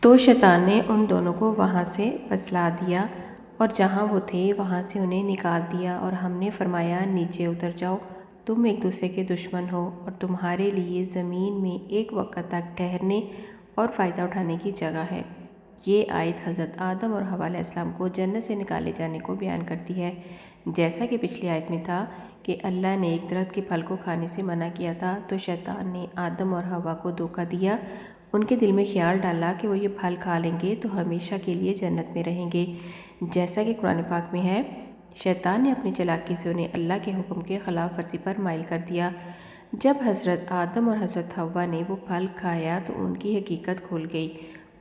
تو شیطان نے ان دونوں کو وہاں سے پھسلا دیا اور جہاں وہ تھے وہاں سے انہیں نکال دیا، اور ہم نے فرمایا نیچے اتر جاؤ، تم ایک دوسرے کے دشمن ہو اور تمہارے لیے زمین میں ایک وقت تک ٹھہرنے اور فائدہ اٹھانے کی جگہ ہے۔ یہ آیت حضرت آدم اور حوا علیہ السلام کو جنت سے نکالے جانے کو بیان کرتی ہے۔ جیسا کہ پچھلی آیت میں تھا کہ اللہ نے ایک درخت کے پھل کو کھانے سے منع کیا تھا، تو شیطان نے آدم اور حوا کو دھوکہ دیا، ان کے دل میں خیال ڈالا کہ وہ یہ پھل کھا لیں گے تو ہمیشہ کے لیے جنت میں رہیں گے۔ جیسا کہ قرآن پاک میں ہے، شیطان نے اپنی چالاکی سے انہیں اللہ کے حکم کے خلاف ورزی پر مائل کر دیا۔ جب حضرت آدم اور حضرت حوا نے وہ پھل کھایا تو ان کی حقیقت کھل گئی،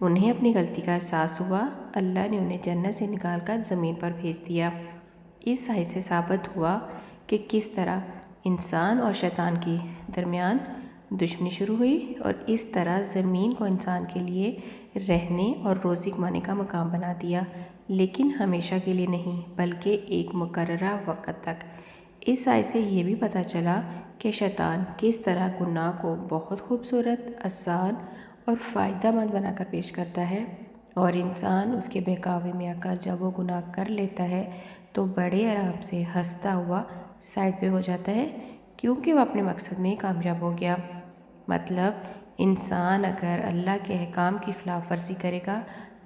انہیں اپنی غلطی کا احساس ہوا، اللہ نے انہیں جنت سے نکال کر زمین پر بھیج دیا۔ اس آیت سے ثابت ہوا کہ کس طرح انسان اور شیطان کے درمیان دشمنی شروع ہوئی، اور اس طرح زمین کو انسان کے لیے رہنے اور روزی کمانے کا مقام بنا دیا، لیکن ہمیشہ کے لیے نہیں بلکہ ایک مقررہ وقت تک۔ اس آیت سے یہ بھی پتہ چلا کہ شیطان کس طرح گناہ کو بہت خوبصورت، آسان اور فائدہ مند بنا کر پیش کرتا ہے، اور انسان اس کے بہکاوے میں آ کر جب وہ گناہ کر لیتا ہے تو بڑے آرام سے ہنستا ہوا سائڈ پہ ہو جاتا ہے، کیونکہ وہ اپنے مقصد میں کامیاب ہو گیا۔ مطلب انسان اگر اللہ کے احکام کی خلاف ورزی کرے گا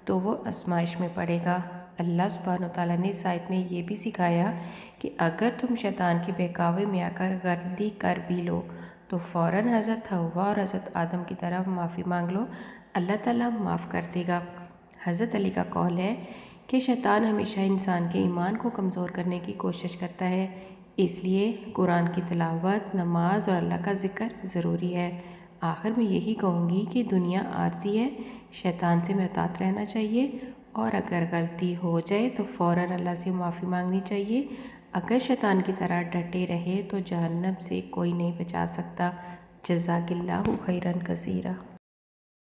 تو وہ آزمائش میں پڑے گا۔ اللہ سبحانہ وتعالیٰ نے اس آیت میں یہ بھی سکھایا کہ اگر تم شیطان کے بہکاوے میں آ کر غلطی کر بھی لو تو فوراً حضرت حوا اور حضرت آدم کی طرف معافی مانگ لو، اللہ تعالیٰ معاف کر دے گا۔ حضرت علی کا قول ہے کہ شیطان ہمیشہ انسان کے ایمان کو کمزور کرنے کی کوشش کرتا ہے، اس لیے قرآن کی تلاوت، نماز اور اللہ کا ذکر ضروری ہے۔ آخر میں یہی کہوں گی کہ دنیا عارضی ہے، شیطان سے محتاط رہنا چاہیے، اور اگر غلطی ہو جائے تو فوراً اللہ سے معافی مانگنی چاہیے۔ اگر شیطان کی طرح ڈٹے رہے تو جہنم سے کوئی نہیں بچا سکتا۔ جزاک اللہ خیراً کثیرا۔